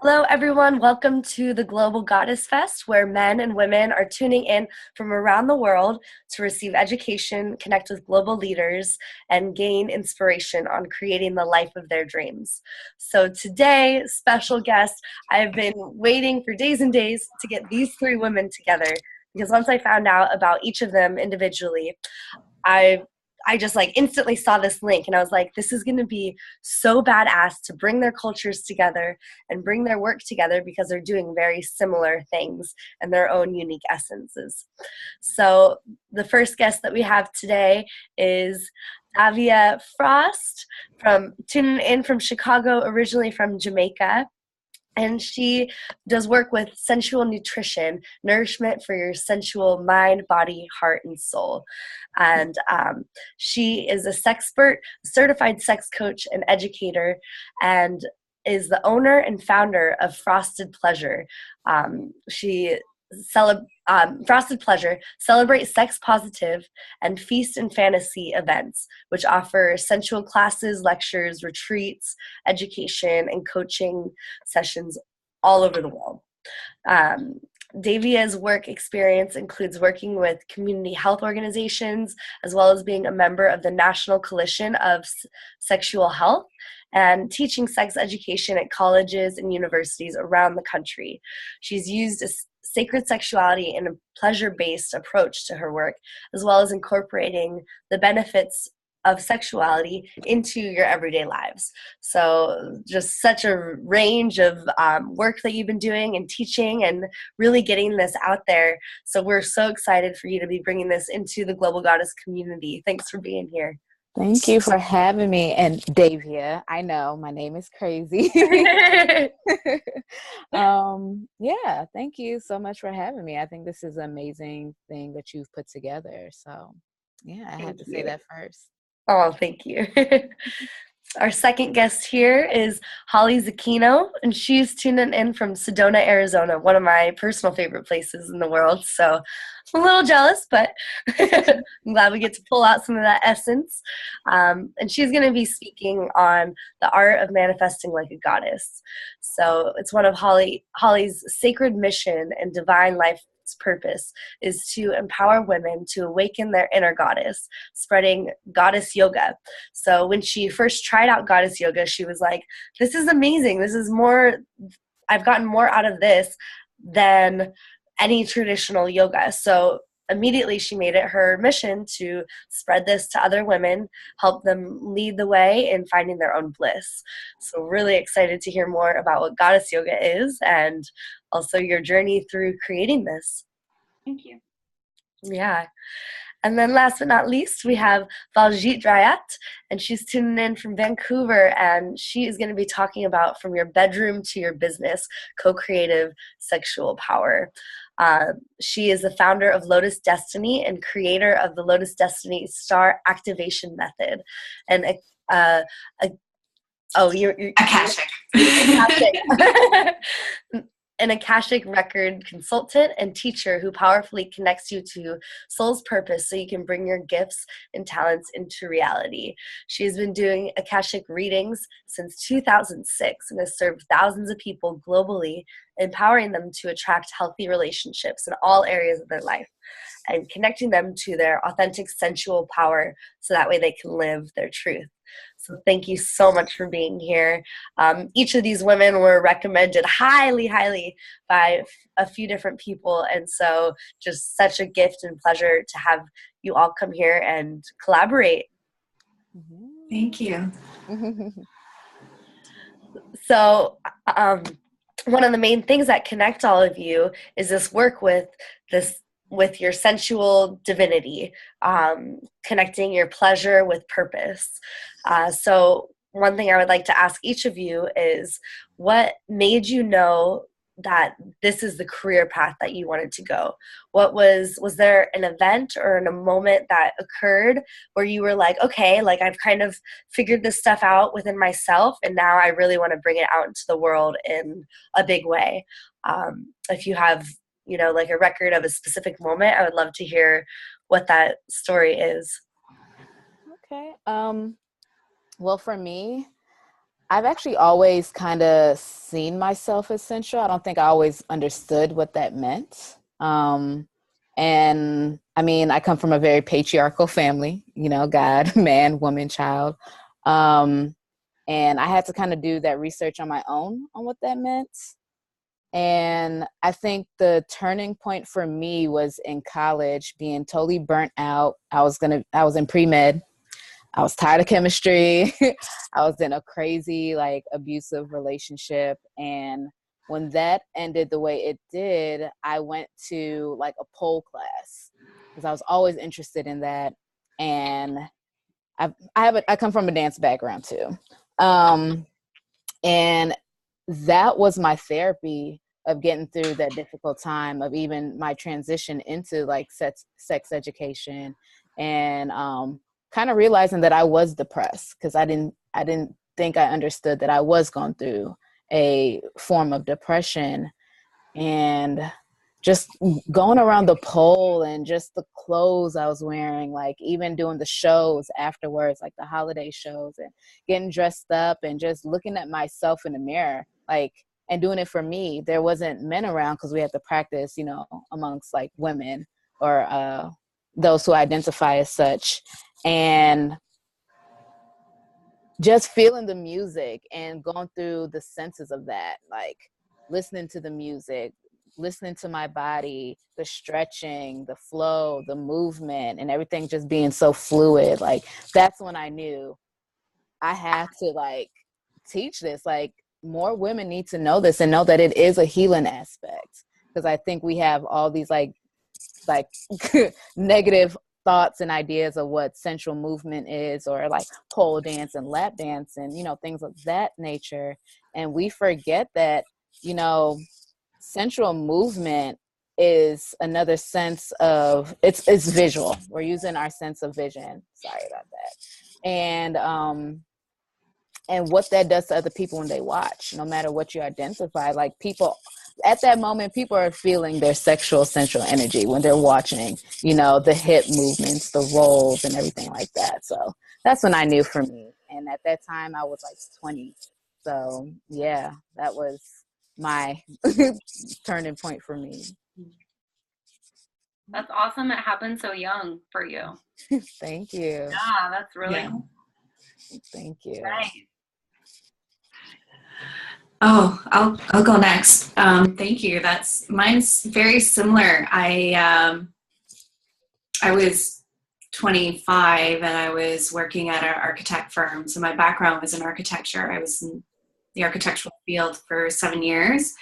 Hello, everyone. Welcome to the Global Goddess Fest, where men and women are tuning in from around the world to receive education, connect with global leaders, and gain inspiration on creating the life of their dreams. So today, special guest, I've been waiting for days and days to get these three women together because once I found out about each of them individually, I I just like instantly saw this link and I was like, this is going to be so badass to bring their cultures together and bring their work together because they're doing very similar things and their own unique essences. So the first guest that we have today is Davia Frost from tuning in from Chicago, originally from Jamaica. And she does work with sensual nutrition, nourishment for your sensual mind, body, heart, and soul. And she is a sexpert, certified sex coach, and educator, and is the owner and founder of Frosted Pleasure. She Frosted Pleasure celebrates sex positive and feast and fantasy events, which offer sensual classes, lectures, retreats, education, and coaching sessions all over the world. Davia's work experience includes working with community health organizations, as well as being a member of the National Coalition of Sexual Health and teaching sex education at colleges and universities around the country. She's used a sacred sexuality and a pleasure-based approach to her work, as well as incorporating the benefits of sexuality into your everyday lives. So just such a range of work that you've been doing and teaching and really getting this out there. So we're so excited for you to be bringing this into the Global Goddess community. Thanks for being here. Thank you for having me. And Davia, I know my name is crazy. Yeah, thank you so much for having me. I think this is an amazing thing that you've put together. So yeah, I had to say that first. Oh, thank you. Our second guest here is Holly Zacchino, and she's tuning in from Sedona, Arizona, one of my personal favorite places in the world. So I'm a little jealous, but I'm glad we get to pull out some of that essence. And she's going to be speaking on the art of manifesting like a goddess. So it's one of Holly's sacred mission and divine life purpose is to empower women to awaken their inner goddess, spreading goddess yoga. So when she first tried out goddess yoga, she was like, this is amazing. This is more, I've gotten more out of this than any traditional yoga. So immediately she made it her mission to spread this to other women, help them lead the way in finding their own bliss. So really excited to hear more about what goddess yoga is and also your journey through creating this. Thank you. Yeah. And then last but not least, we have Baljit Rayat, and she's tuning in from Vancouver, and she is going to be talking about from your bedroom to your business, co-creative sexual power. She is the founder of Lotus Destiny and creator of the Lotus Destiny Star Activation Method. And you're Akashic. An Akashic record consultant and teacher who powerfully connects you to soul's purpose so you can bring your gifts and talents into reality. She has been doing Akashic readings since 2006 and has served thousands of people globally, empowering them to attract healthy relationships in all areas of their life and connecting them to their authentic sensual power so that way they can live their truth. So thank you so much for being here. Each of these women were recommended highly, highly by a few different people. And so just such a gift and pleasure to have you all come here and collaborate. Thank you. So one of the main things that connect all of you is this work with your sensual divinity, connecting your pleasure with purpose. So one thing I would like to ask each of you is, what made you know that this is the career path that you wanted to go? Was there an event or a moment that occurred where you were like, okay, like I've kind of figured this stuff out within myself and now I really want to bring it out into the world in a big way? If you have, like a record of a specific moment, I would love to hear what that story is. Okay. Well, for me, I've actually always kind of seen myself as sensual. I don't think I always understood what that meant. And I mean, I come from a very patriarchal family, you know, God, man, woman, child. And I had to kind of do that research on my own on what that meant. And I think the turning point for me was in college, being totally burnt out. I was in pre-med. I was tired of chemistry. I was in a crazy, like, abusive relationship. And when that ended the way it did, I went to like a pole class because I was always interested in that. And I come from a dance background too. And that was my therapy of getting through that difficult time of even my transition into like sex education, and kind of realizing that I was depressed because I didn't think I understood that I was going through a form of depression. And just going around the pole and just the clothes I was wearing, like even doing the shows afterwards, like the holiday shows, and getting dressed up and just looking at myself in the mirror, like, and doing it for me. There wasn't men around because we had to practice, you know, amongst like women or those who identify as such. And just feeling the music and going through the senses of that, like listening to the music, listening to my body, the stretching, the flow, the movement, and everything just being so fluid. Like, that's when I knew I had to like teach this. Like, more women need to know this and know that it is a healing aspect. Because I think we have all these like negative thoughts and ideas of what sensual movement is, or like pole dance and lap dance and, you know, things of that nature. And we forget that, you know, sensual movement is another sense of it's visual. We're using our sense of vision. Sorry about that. And what that does to other people when they watch, no matter what you identify, like people at that moment, people are feeling their sexual sensual energy when they're watching, you know, the hip movements, the rolls and everything like that. So that's when I knew for me. And at that time I was like 20. So yeah, that was my turning point for me. That's awesome. It happened so young for you. Thank you. Yeah, that's really cool. Thank you. Nice. Oh, I'll go next. Thank you. Mine's very similar. I was 25 and I was working at an architect firm. So my background was in architecture. I was in the architectural field for 7 years,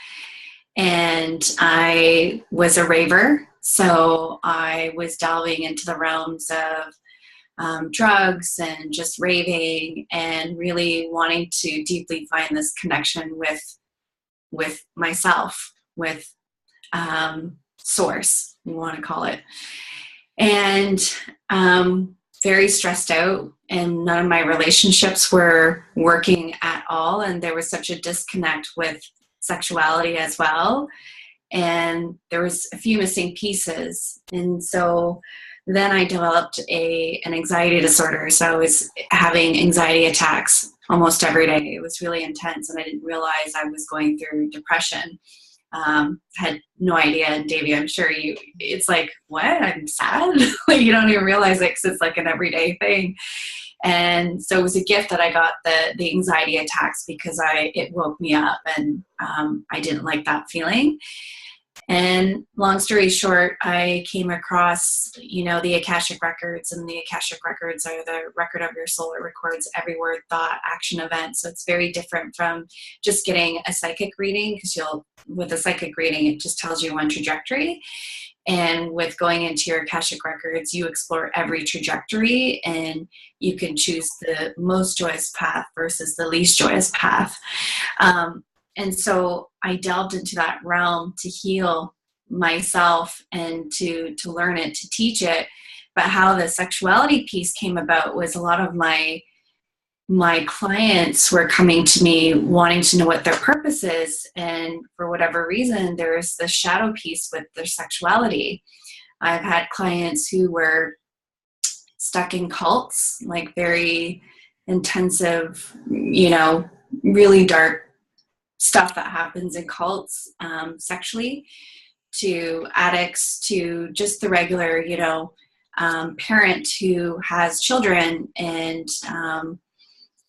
and I was a raver. So I was delving into the realms of drugs and just raving, and really wanting to deeply find this connection with myself, with source, we want to call it. And very stressed out, and none of my relationships were working at all, and there was such a disconnect with sexuality as well, and there was a few missing pieces. And so then I developed an anxiety disorder. So I was having anxiety attacks almost every day. It was really intense, and I didn't realize I was going through depression. Had no idea. And Davia, I'm sure it's like, what? I'm sad? Like, you don't even realize it because it's like an everyday thing. And so it was a gift that I got the anxiety attacks, because it woke me up, and I didn't like that feeling. And long story short, I came across, you know, the Akashic records, and the Akashic records are the record of your soul. It records every word, thought, action, event. So it's very different from just getting a psychic reading, because with a psychic reading, it just tells you one trajectory. And with going into your Akashic records, you explore every trajectory, and you can choose the most joyous path versus the least joyous path. And so I delved into that realm to heal myself and to learn it, to teach it. But how the sexuality piece came about was a lot of my clients were coming to me wanting to know what their purpose is. And for whatever reason, there's the shadow piece with their sexuality. I've had clients who were stuck in cults, like very intensive, you know, really dark stuff that happens in cults, sexually, to addicts, to just the regular, parent who has children and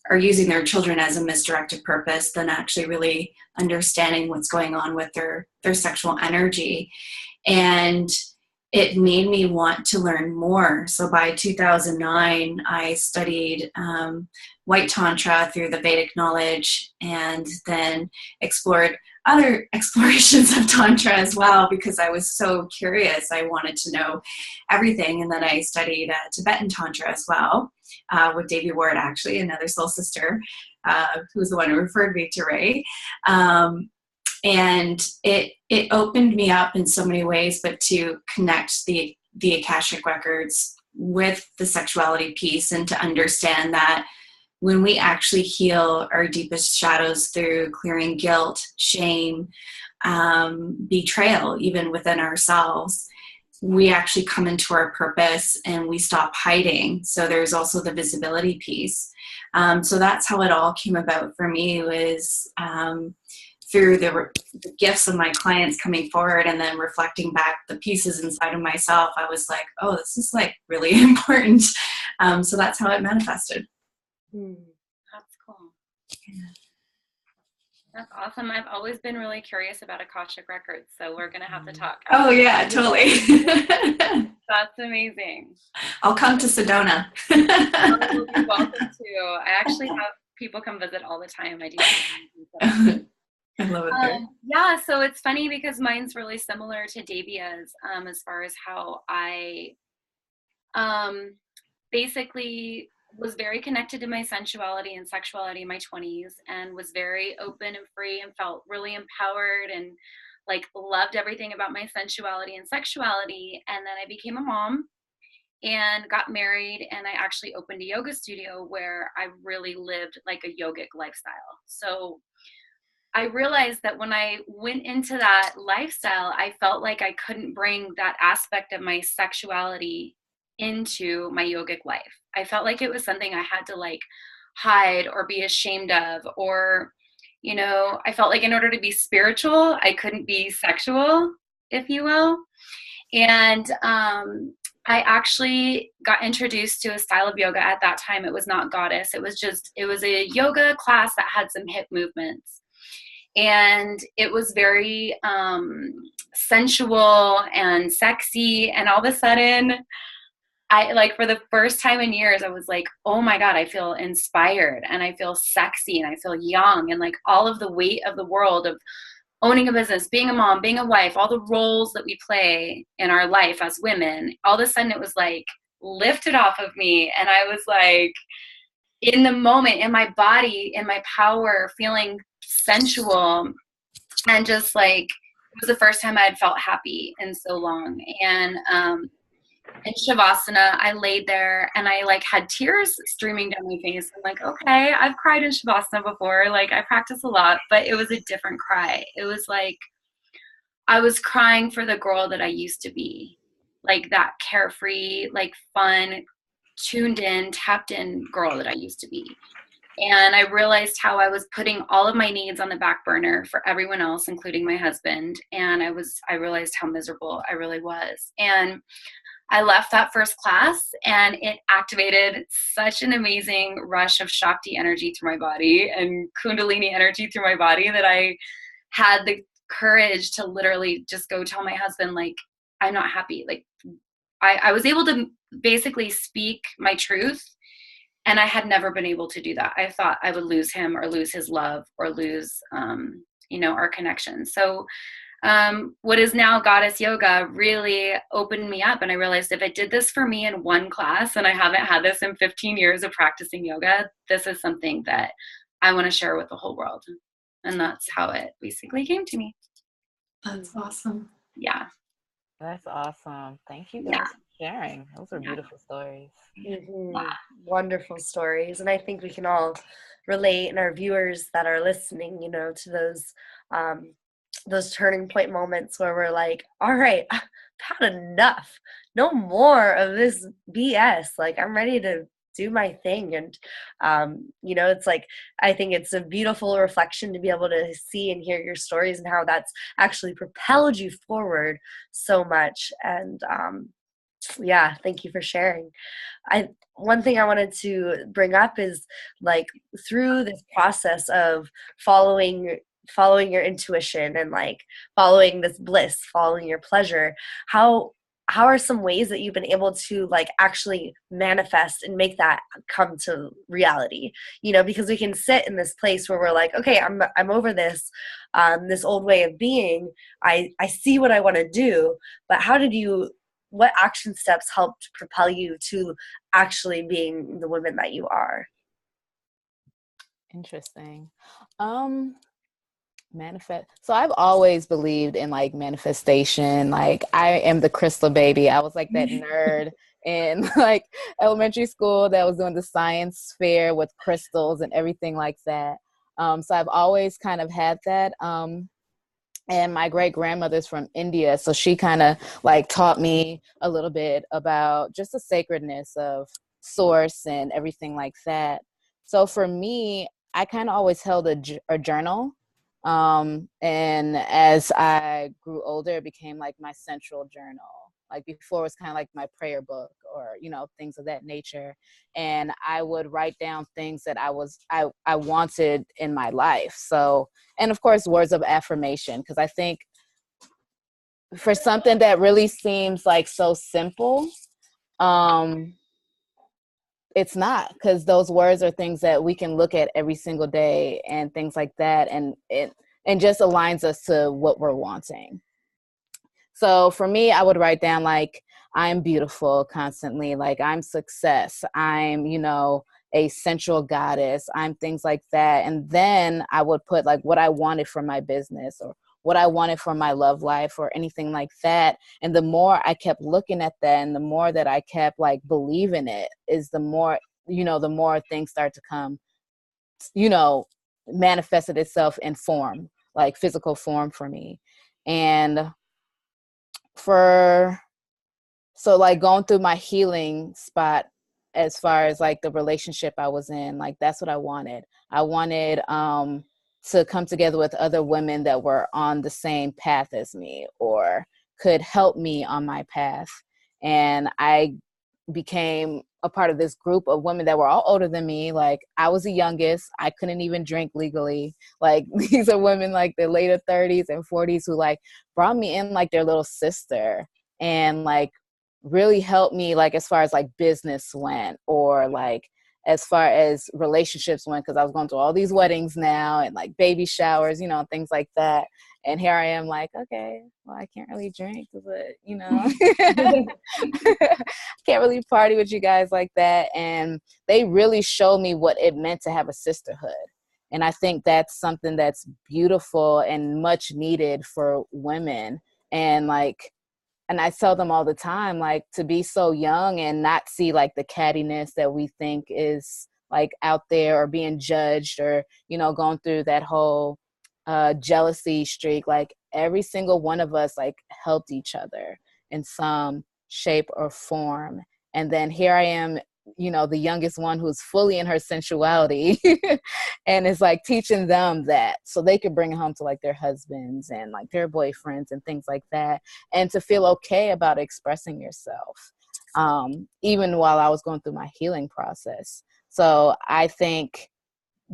are using their children as a misdirected purpose, than actually really understanding what's going on with their sexual energy. And it made me want to learn more. So by 2009, I studied White Tantra through the Vedic knowledge, and then explored other explorations of Tantra as well, because I was so curious. I wanted to know everything. And then I studied Tibetan Tantra as well, with Davia Ward, actually, another soul sister, who was the one who referred me to Rae. And it opened me up in so many ways, but to connect the Akashic records with the sexuality piece, and to understand that when we actually heal our deepest shadows through clearing guilt, shame, betrayal, even within ourselves, we actually come into our purpose and we stop hiding. So there's also the visibility piece. So that's how it all came about for me, was through the gifts of my clients coming forward, and then reflecting back the pieces inside of myself. I was like, oh, this is like really important. So that's how it manifested. That's cool. That's awesome. I've always been really curious about Akashic records, so we're gonna have to talk. Oh yeah, totally. That's amazing. I'll come to Sedona. You'll be welcome to. I actually have people come visit all the time. I do. I love it there. Yeah, so it's funny because mine's really similar to Davia's, as far as how I basically was very connected to my sensuality and sexuality in my 20s, and was very open and free, and felt really empowered, and like loved everything about my sensuality and sexuality. And then I became a mom and got married, and I actually opened a yoga studio where I really lived like a yogic lifestyle. So I realized that when I went into that lifestyle, I felt like I couldn't bring that aspect of my sexuality into my yogic life. I felt like it was something I had to like hide or be ashamed of, or, I felt like in order to be spiritual, I couldn't be sexual, if you will. And I actually got introduced to a style of yoga at that time. It was not goddess. It was a yoga class that had some hip movements. And it was very sensual and sexy. And all of a sudden, I like, for the first time in years, I was like, oh my God, I feel inspired, and I feel sexy, and I feel young, and like all of the weight of the world of owning a business, being a mom, being a wife, all the roles that we play in our life as women, all of a sudden it was like lifted off of me. And I was like, in the moment, in my body, in my power, feeling sensual, and just like, it was the first time I had felt happy in so long. And in Shavasana, I laid there and I like had tears streaming down my face. I'm like, okay, I've cried in Shavasana before. Like, I practice a lot, but it was a different cry. It was like I was crying for the girl that I used to be, like that carefree, like fun, tuned in, tapped in girl that I used to be. And I realized how I was putting all of my needs on the back burner for everyone else, including my husband. And I realized how miserable I really was. And I left that first class, and it activated such an amazing rush of Shakti energy through my body and Kundalini energy through my body that I had the courage to literally just go tell my husband, like, I'm not happy. Like, I was able to basically speak my truth, and I had never been able to do that. I thought I would lose him, or lose his love, or lose, our connection. So what is now Goddess Yoga really opened me up, and I realized if I did this for me in one class, and I haven't had this in 15 years of practicing yoga, this is something that I want to share with the whole world. And that's how it basically came to me. That's awesome. Yeah. That's awesome. Thank you guys for sharing. Those are beautiful stories. Mm-hmm. Wonderful stories. And I think we can all relate, and our viewers that are listening, to those turning point moments where we're like, all right, I've had enough. No more of this BS. Like, I'm ready to do my thing. And it's like, I think it's a beautiful reflection to be able to see and hear your stories and how that's actually propelled you forward so much. And thank you for sharing. One thing I wanted to bring up is, like, through this process of following your intuition and like following this bliss, following your pleasure, how are some ways that you've been able to like actually manifest and make that come to reality? Because we can sit in this place where we're like, okay, I'm over this this old way of being. I see what I want to do, but what action steps helped propel you to actually being the woman that you are? Interesting. Manifest. So I've always believed in like manifestation. Like I am the crystal baby. I was like that nerd in like elementary school that was doing the science fair with crystals and everything like that. So I've always kind of had that. And my great grandmother's from India, so she kind of like taught me a little bit about just the sacredness of source and everything like that. So for me, I kind of always held a journal. And as I grew older, it became like my central journal. Like before, it was kind of like my prayer book or, things of that nature. And I would write down things that I wanted in my life. So, and of course, words of affirmation, because I think for something that really seems like so simple, it's not, because those words are things that we can look at every single day and things like that. And it just aligns us to what we're wanting. So for me, I would write down like, I'm beautiful constantly, like I'm success, I'm, a central goddess, I'm things like that. And then I would put like what I wanted for my business or what I wanted for my love life or anything like that. And the more I kept looking at that and the more that I kept like believing it is the more, the more things start to come, manifested itself in form, like physical form for me. And so like going through my healing spot, as far as like the relationship I was in, like that's what I wanted. I wanted to come together with other women that were on the same path as me or could help me on my path. And I became a part of this group of women that were all older than me. Like I was the youngest. I couldn't even drink legally. Like these are women like their later 30s and 40s who like brought me in like their little sister and like really helped me like as far as like business went or like as far as relationships went, because I was going to all these weddings now and like baby showers, things like that. And here I am like, okay, well, I can't really drink, but, can't really party with you guys like that. And they really showed me what it meant to have a sisterhood. And I think that's something that's beautiful and much needed for women. And like, and I tell them all the time, like to be so young and not see like the cattiness that we think is like out there or being judged or, going through that whole jealousy streak. Like every single one of us like helped each other in some shape or form. And then here I am, the youngest one who's fully in her sensuality and is like teaching them that so they could bring it home to like their husbands and like their boyfriends and things like that. And to feel okay about expressing yourself, even while I was going through my healing process. So I think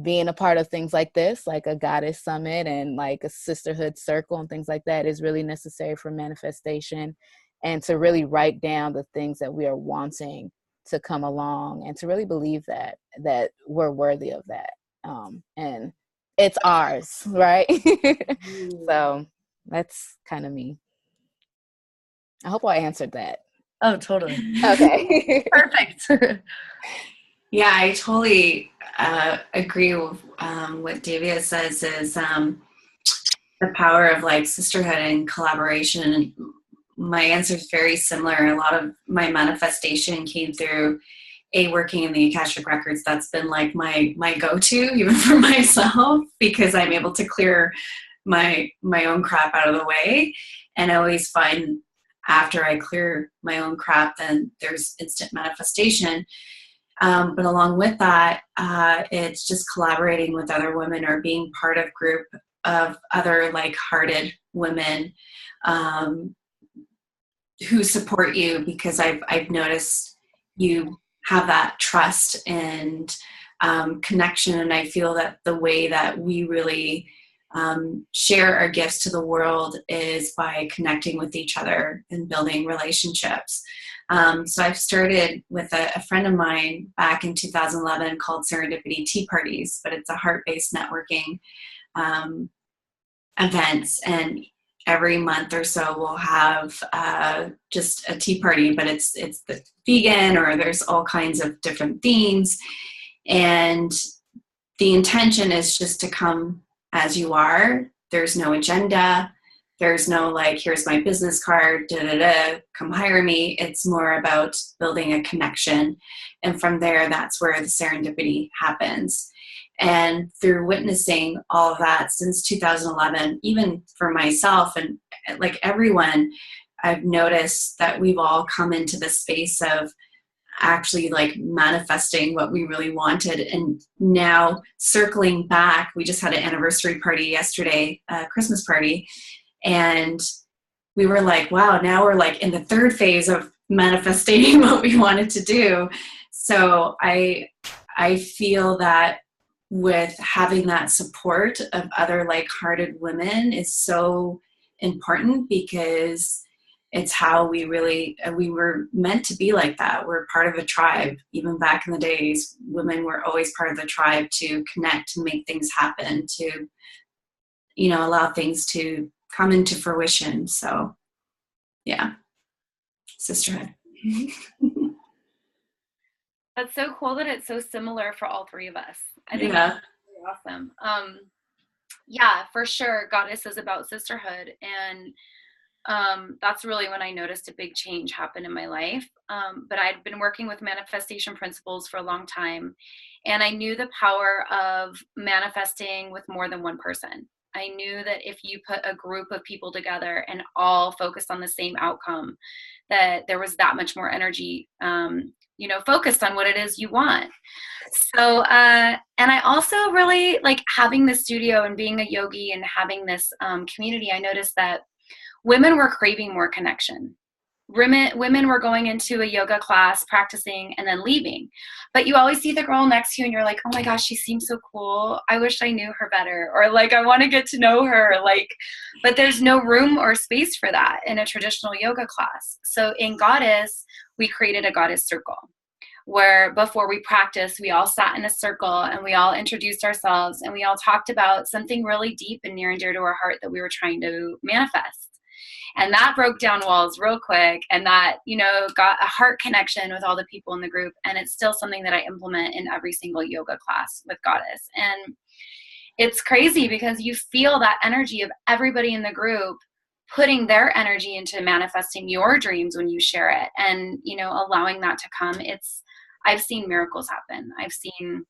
being a part of things like this, like a goddess summit and like a sisterhood circle and things like that is really necessary for manifestation and to really write down the things that we are wanting to come along and to really believe that we're worthy of that. And it's ours, right? So that's kind of me. I hope I answered that. Oh, totally. Okay. Perfect. Yeah, I totally agree with what Davia says is the power of like sisterhood and collaboration. My answer is very similar. A lot of my manifestation came through working in the Akashic Records. That's been like my go-to even for myself because I'm able to clear my own crap out of the way. And I always find after I clear my own crap, then there's instant manifestation. But along with that, it's just collaborating with other women or being part of group of other like-hearted women who support you, because I've noticed you have that trust and connection. And I feel that the way that we really share our gifts to the world is by connecting with each other and building relationships. So I've started with a friend of mine back in 2011 called Serendipity Tea Parties, but it's a heart-based networking events, and every month or so we'll have just a tea party, but it's the vegan, or there's all kinds of different themes, and the intention is just to come as you are. There's no agenda. There's no like, here's my business card, come hire me. It's more about building a connection, and from there, that's where the serendipity happens. And through witnessing all of that since 2011, even for myself and like everyone, I've noticed that we've all come into the space of actually like manifesting what we really wanted. And now circling back, we just had an anniversary party yesterday, a Christmas party, and we were like, wow, now we're like in the third phase of manifesting what we wanted to do. So I feel that with having that support of other like-hearted women is so important, because it's how we were meant to be like that. We're part of a tribe. Even back in the days, women were always part of the tribe to connect, to make things happen, to, allow things to come into fruition. So yeah, sisterhood. That's so cool that it's so similar for all three of us. I think Yeah. that's really awesome. Yeah, for sure. Goddess is about sisterhood. And that's really when I noticed a big change happen in my life. But I'd been working with manifestation principles for a long time, and I knew the power of manifesting with more than one person. I knew that if you put a group of people together and all focused on the same outcome, that there was that much more energy, focused on what it is you want. So, and I also really like having this studio and being a yogi and having this community. I noticed that women were craving more connection. Women were going into a yoga class, practicing, and then leaving. But you always see the girl next to you and you're like, oh my gosh, she seems so cool. I wish I knew her better. Or like, I want to get to know her. But there's no room or space for that in a traditional yoga class. So in Goddess, we created a Goddess circle, where before we practiced, we all sat in a circle and we all introduced ourselves and we all talked about something really deep and near and dear to our heart that we were trying to manifest. And that broke down walls real quick, and that, got a heart connection with all the people in the group. And it's still something that I implement in every single yoga class with Goddess. And it's crazy because you feel that energy of everybody in the group putting their energy into manifesting your dreams when you share it, and, allowing that to come. I've seen miracles happen. I've seen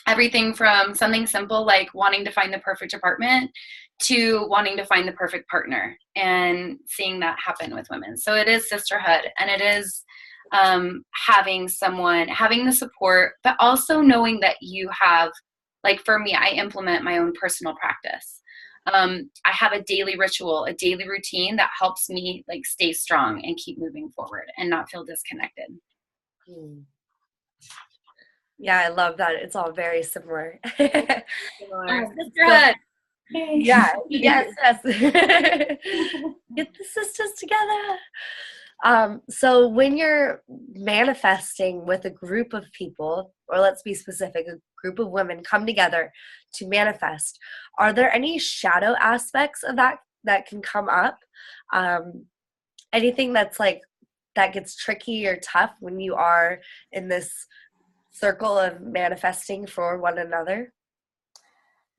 everything from something simple like wanting to find the perfect apartment to wanting to find the perfect partner, and seeing that happen with women. So it is sisterhood, and it is having the support, but also knowing that you have, like for me, I implement my own personal practice. I have a daily ritual, a daily routine that helps me like stay strong and keep moving forward and not feel disconnected. Yeah, I love that. It's all very similar. Sisterhood. Yeah, yes. Get the sisters together. So when you're manifesting with a group of people, or let's be specific, a group of women come together to manifest, are there any shadow aspects of that can come up? Anything that's like, that gets tricky or tough when you are in this circle of manifesting for one another?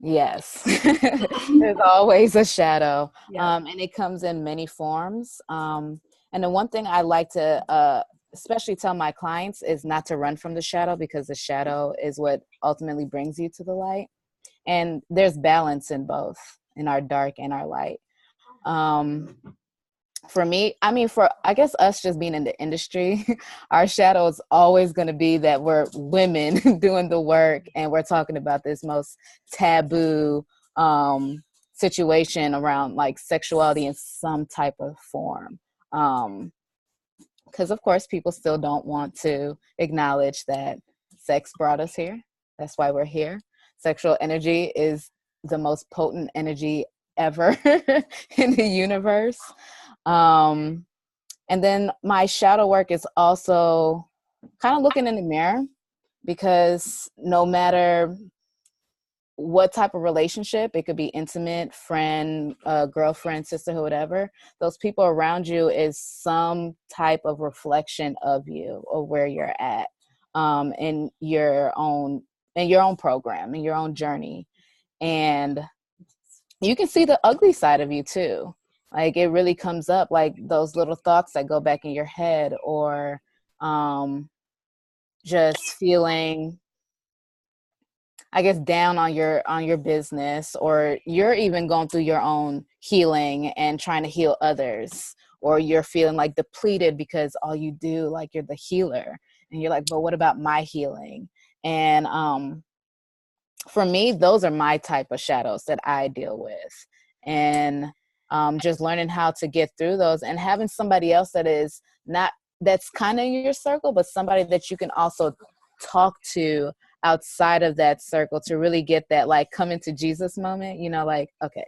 Yes. There's always a shadow. Yeah. And it comes in many forms. And the one thing I like to especially tell my clients is not to run from the shadow, because the shadow is what ultimately brings you to the light. And there's balance in both, in our dark and our light. for me, I mean, for, I guess, us just being in the industry, our shadow is always going to be that we're women doing the work, and we're talking about this most taboo situation around like sexuality in some type of form. Because of course people still don't want to acknowledge that sex brought us here. That's why we're here. Sexual energy is the most potent energy ever in the universe. And then my shadow work is also kind of looking in the mirror, because no matter what type of relationship, it could be intimate, friend, girlfriend, sisterhood, whatever, those people around you is some type of reflection of you or where you're at, in your own program, in your own journey. And you can see the ugly side of you too. Like, it really comes up, like those little thoughts that go back in your head, or just feeling, I guess, down on your business, or you're even going through your own healing and trying to heal others, or you're feeling like depleted because all you do, like, you're the healer, and you're like, but what about my healing? And for me, those are my type of shadows that I deal with. And just learning how to get through those, and having somebody else that is not, that's kind of in your circle, but somebody that you can also talk to outside of that circle to really get that, like, come into Jesus moment, you know, like, okay,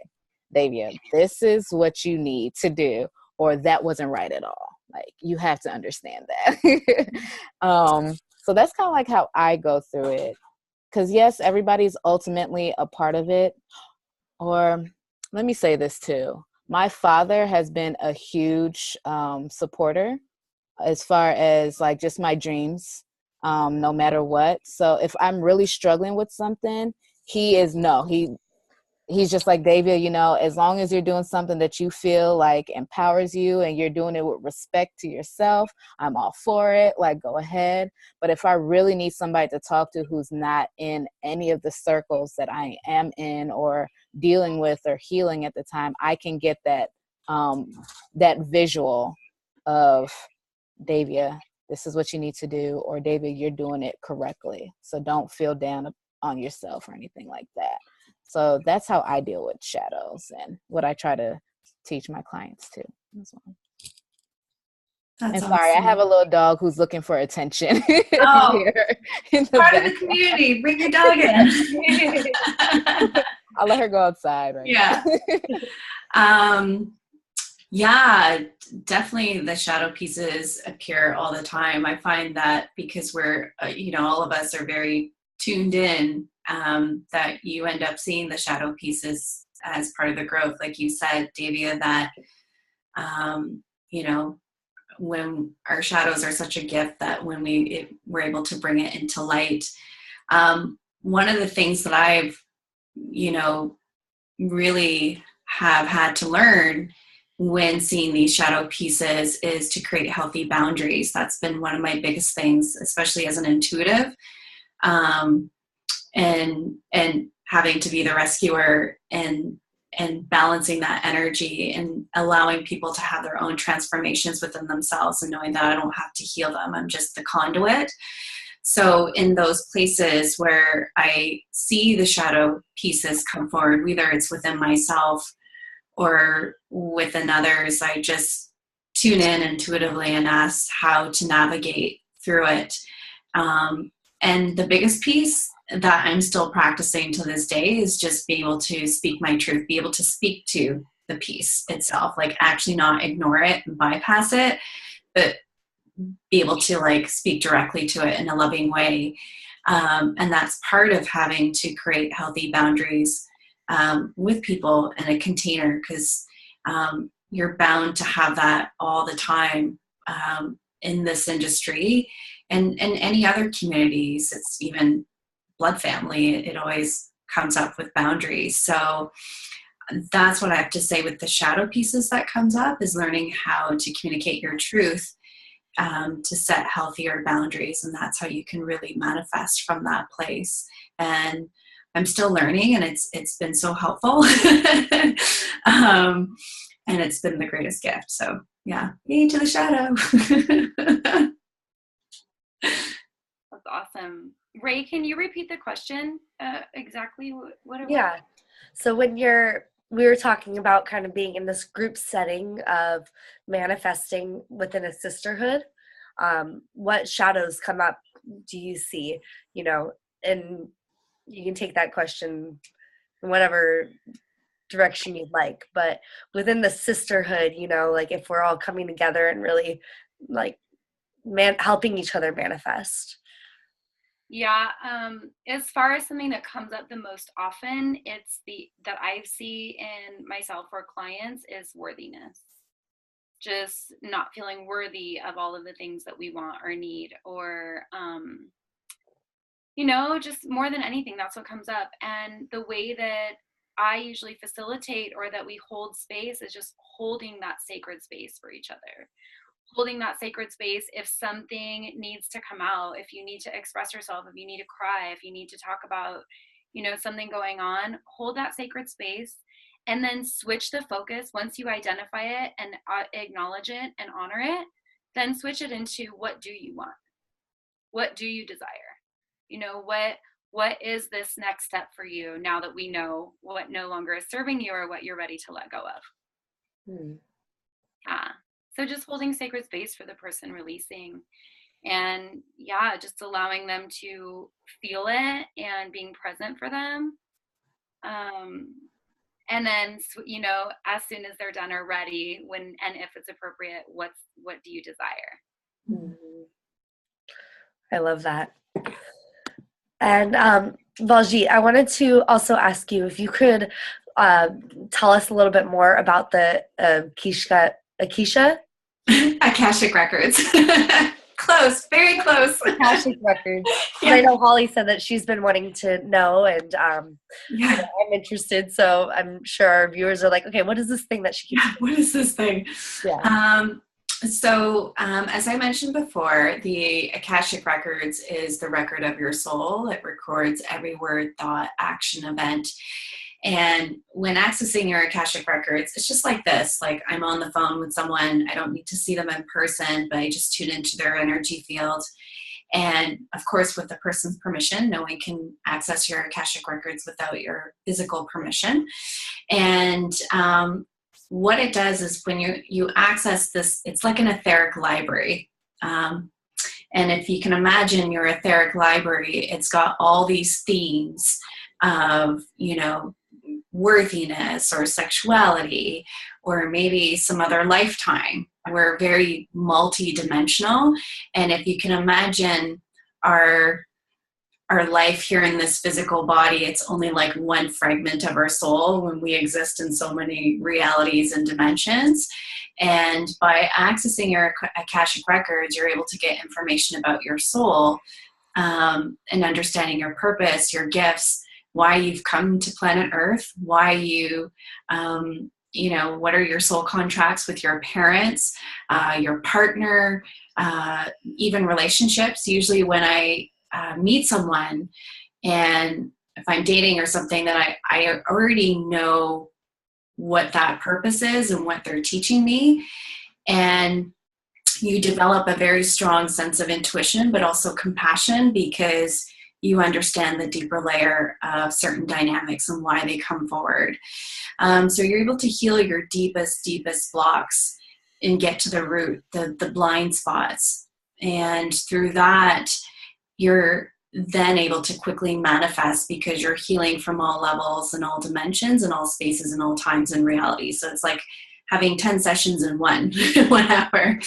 Davia, this is what you need to do, or that wasn't right at all. Like, you have to understand that. So that's kind of like how I go through it. Because yes, everybody's ultimately a part of it. Or let me say this too. My father has been a huge supporter as far as like just my dreams, no matter what. So if I'm really struggling with something, he's just like, Davia, you know, as long as you're doing something that you feel like empowers you and you're doing it with respect to yourself, I'm all for it. Like, go ahead. But if I really need somebody to talk to who's not in any of the circles that I am in or dealing with or healing at the time, I can get that that visual of, Davia, this is what you need to do, or Davia, you're doing it correctly. So don't feel down on yourself or anything like that. So that's how I deal with shadows, and what I try to teach my clients too as well. That's and sorry, awesome. I have a little dog who's looking for attention. Oh, here in the part background. of the community. Bring your dog in. I'll let her go outside right now. Yeah, definitely the shadow pieces appear all the time. I find that because we're, all of us are very tuned in, that you end up seeing the shadow pieces as part of the growth. Like you said, Davia, that, when our shadows are such a gift that when we're able to bring it into light. One of the things that I've, really have had to learn when seeing these shadow pieces is to create healthy boundaries. That's been one of my biggest things, especially as an intuitive, and having to be the rescuer and balancing that energy and allowing people to have their own transformations within themselves, and knowing that I don't have to heal them. I'm just the conduit. So in those places where I see the shadow pieces come forward, whether it's within myself or within others, I just tune in intuitively and ask how to navigate through it. And the biggest piece that I'm still practicing to this day is just being able to speak my truth, be able to speak to the piece itself, like actually not ignore it and bypass it, but be able to like speak directly to it in a loving way. And that's part of having to create healthy boundaries with people in a container, because you're bound to have that all the time in this industry and any other communities. It's even blood family. It always comes up with boundaries. So that's what I have to say with the shadow pieces that comes up, is learning how to communicate your truth, to set healthier boundaries. And that's how you can really manifest from that place. And I'm still learning, and it's been so helpful. And it's been the greatest gift. So yeah, me to the shadow. That's awesome. Rae, can you repeat the question exactly what it was? Yeah. So when we were talking about kind of being in this group setting of manifesting within a sisterhood, what shadows come up do you see, and you can take that question in whatever direction you'd like, but within the sisterhood, like if we're all coming together and really like helping each other manifest. Yeah, as far as something that comes up the most often, it's that I see in myself or clients is worthiness. Just not feeling worthy of all of the things that we want or need, or just more than anything, that's what comes up. And the way that I usually facilitate or that we hold space is just holding that sacred space for each other. Holding that sacred space if something needs to come out, if you need to express yourself, if you need to cry, if you need to talk about, something going on, hold that sacred space and then switch the focus once you identify it and acknowledge it and honor it, then switch it into what do you want? What do you desire? What is this next step for you now that we know what no longer is serving you or what you're ready to let go of? Yeah. So just holding sacred space for the person releasing, and just allowing them to feel it and being present for them. And then, as soon as they're done or ready, when and if it's appropriate, what do you desire? I love that. And Baljit, I wanted to also ask you if you could tell us a little bit more about the Akashic Records. Close, very close. Akashic Records. Yeah. I know Holly said that she's been wanting to know, and I'm interested. So I'm sure our viewers are like, okay, what is this thing that she keeps? What is this thing? Yeah. As I mentioned before, the Akashic Records is the record of your soul. It records every word, thought, action, event. And when accessing your Akashic Records, it's just like this. Like I'm on the phone with someone. I don't need to see them in person, but I just tune into their energy field. And of course, with the person's permission, no one can access your Akashic Records without your physical permission. And what it does is when you access this, it's like an etheric library. And if you can imagine your etheric library, it's got all these themes of, worthiness or sexuality, or maybe some other lifetime. We're very multi-dimensional. And if you can imagine our life here in this physical body, it's only like one fragment of our soul when we exist in so many realities and dimensions. And by accessing your Akashic Records, you're able to get information about your soul, and understanding your purpose, your gifts, why you've come to planet Earth, why you, what are your soul contracts with your parents, your partner, even relationships. Usually when I meet someone, and if I'm dating or something, that I already know what that purpose is and what they're teaching me. And you develop a very strong sense of intuition, but also compassion, because you understand the deeper layer of certain dynamics and why they come forward. So you're able to heal your deepest blocks and get to the root, the blind spots. And through that, you're then able to quickly manifest, because you're healing from all levels and all dimensions and all spaces and all times and reality. So it's like having 10 sessions in one hour.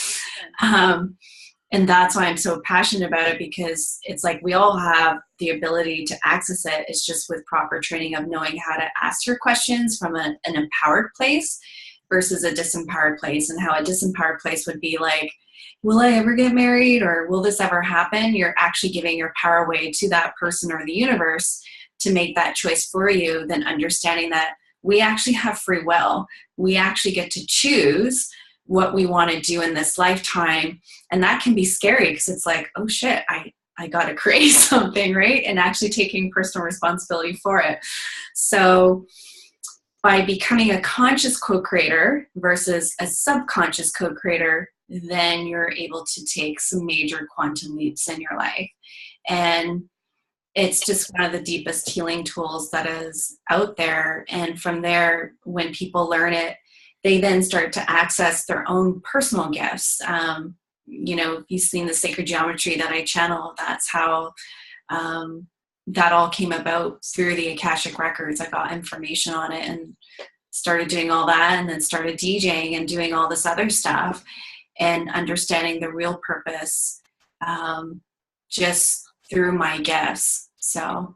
And that's why I'm so passionate about it, because it's like we all have the ability to access it. It's just with proper training of knowing how to ask your questions from an empowered place versus a disempowered place. And how a disempowered place would be like, will I ever get married, or will this ever happen? You're actually giving your power away to that person or the universe to make that choice for you, then understanding that we actually have free will. We actually get to choose what we want to do in this lifetime. And that can be scary, because it's like, oh shit, I got to create something, right? And actually taking personal responsibility for it. So by becoming a conscious co-creator versus a subconscious co-creator, then you're able to take some major quantum leaps in your life. And it's just one of the deepest healing tools that is out there. And from there, when people learn it, they then start to access their own personal gifts. You know, if you've seen the sacred geometry that I channel, that's how that all came about through the Akashic Records. I got information on it and started doing all that, and then started DJing and doing all this other stuff and understanding the real purpose just through my gifts. So,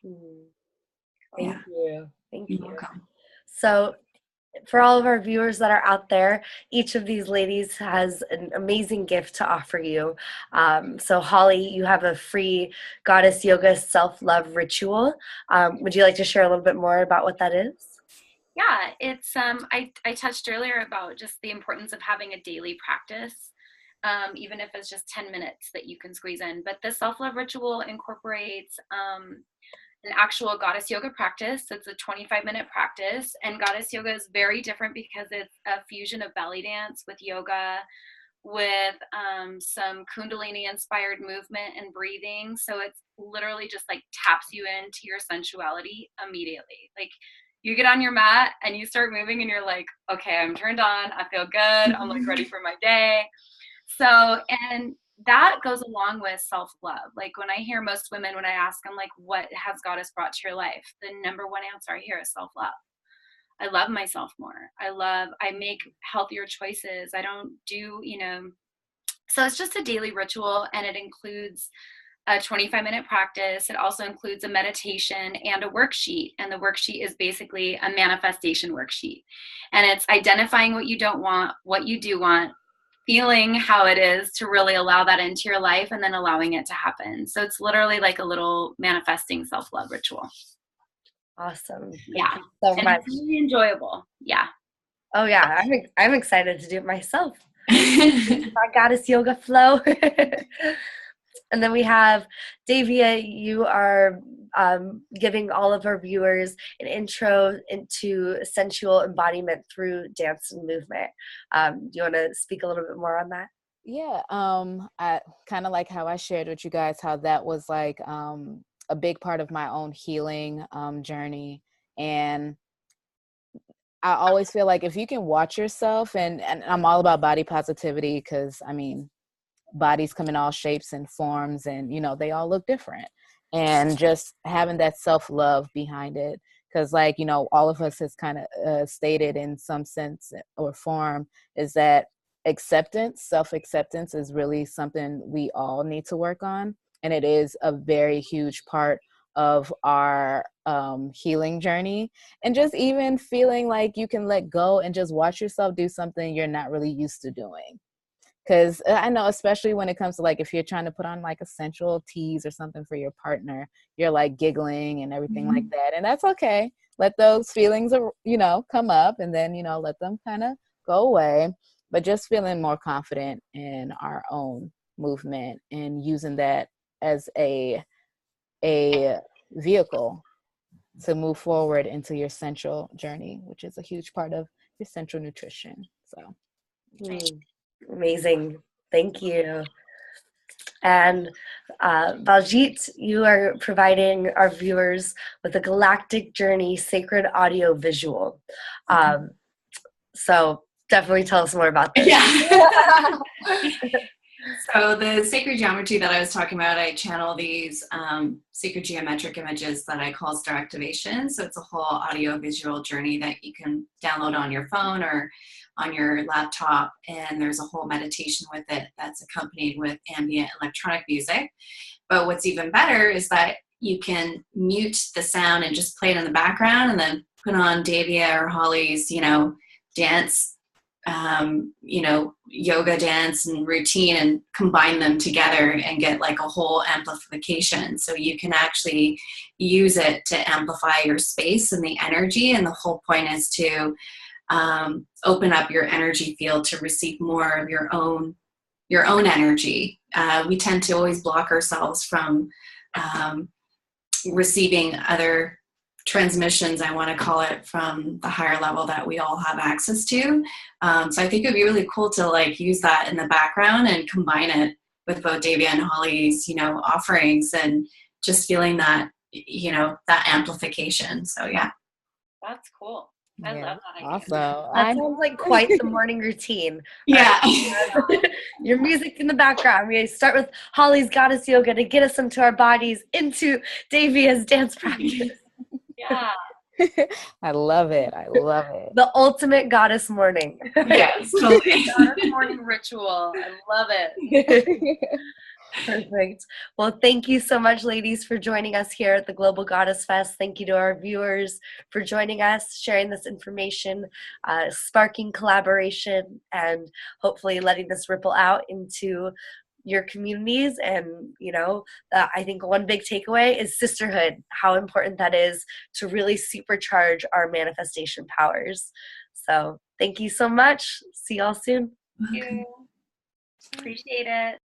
Thank you. Thank you. You're welcome. So, for all of our viewers that are out there, each of these ladies has an amazing gift to offer you. So Holly, you have a free Goddess Yoga self-love ritual. Would you like to share a little bit more about what that is? Yeah, it's I touched earlier about just the importance of having a daily practice, even if it's just 10 minutes that you can squeeze in. But the self-love ritual incorporates an actual goddess yoga practice. It's a 25-minute practice, and goddess yoga is very different because it's a fusion of belly dance with yoga, with some kundalini inspired movement and breathing. So it's literally just like taps you into your sensuality immediately. Like, you get on your mat and you start moving and you're like, okay, I'm turned on, I feel good, I'm like ready for my day. So, and that goes along with self-love. Like, when I hear most women, when I ask them, like, what has Goddess brought to your life? The number one answer I hear is self-love. I love myself more. I make healthier choices. I don't do, so it's just a daily ritual, and it includes a 25-minute practice. It also includes a meditation and a worksheet. And the worksheet is basically a manifestation worksheet. And it's identifying what you don't want, what you do want, feeling how it is to really allow that into your life, and then allowing it to happen. So it's literally like a little manifesting self-love ritual. Awesome. Yeah. Thank you so much. It's really enjoyable. Yeah. Oh yeah, I'm excited to do it myself. My Goddess Yoga flow. And then we have Davia. You are giving all of our viewers an intro into sensual embodiment through dance and movement. Do you want to speak a little bit more on that? Yeah, I kind of like how I shared with you guys how that was like a big part of my own healing journey. And I always feel like if you can watch yourself, and I'm all about body positivity, because I mean, bodies come in all shapes and forms, and they all look different, and just having that self-love behind it, because like all of us has kind of stated in some sense or form, is that self-acceptance is really something we all need to work on, and it is a very huge part of our healing journey. And just even feeling like you can let go and just watch yourself do something you're not really used to doing. Because I know, especially when it comes to like, if you're trying to put on like a sensual tease or something for your partner, you're like giggling and everything like that. And that's okay. Let those feelings, come up, and then, let them kind of go away. But just feeling more confident in our own movement and using that as a vehicle to move forward into your sensual journey, which is a huge part of your sensual nutrition. So. Amazing. Thank you. And Baljit, you are providing our viewers with a Galactic Journey sacred audio visual. So definitely tell us more about this. Yeah. So the sacred geometry that I was talking about, I channel these sacred geometric images that I call star activation. So it's a whole audio visual journey that you can download on your phone or on your laptop, and there's a whole meditation with it that's accompanied with ambient electronic music. But what's even better is that you can mute the sound and just play it in the background, and then put on Davia or Holly's, dance, yoga dance and routine, and combine them together and get like a whole amplification. So you can actually use it to amplify your space and the energy. And the whole point is to open up your energy field to receive more of your own energy. We tend to always block ourselves from receiving other transmissions, I want to call it, from the higher level that we all have access to. So I think it'd be really cool to like use that in the background and combine it with both Davia and Holly's, offerings, and just feeling that, that amplification. So yeah. That's cool. I love that idea. Also, That sounds like quite the morning routine. Yeah. Your music in the background. We start with Holly's Goddess Yoga to get us into our bodies, into Davia's dance practice. Yeah. I love it. I love it. The ultimate goddess morning. Yes, totally. Goddess morning ritual. I love it. Perfect. Well, thank you so much, ladies, for joining us here at the Global Goddess Fest. Thank you to our viewers for joining us, sharing this information, sparking collaboration, and hopefully letting this ripple out into your communities. And, I think one big takeaway is sisterhood, how important that is to really supercharge our manifestation powers. So thank you so much. See y'all soon. Thank you. Appreciate it.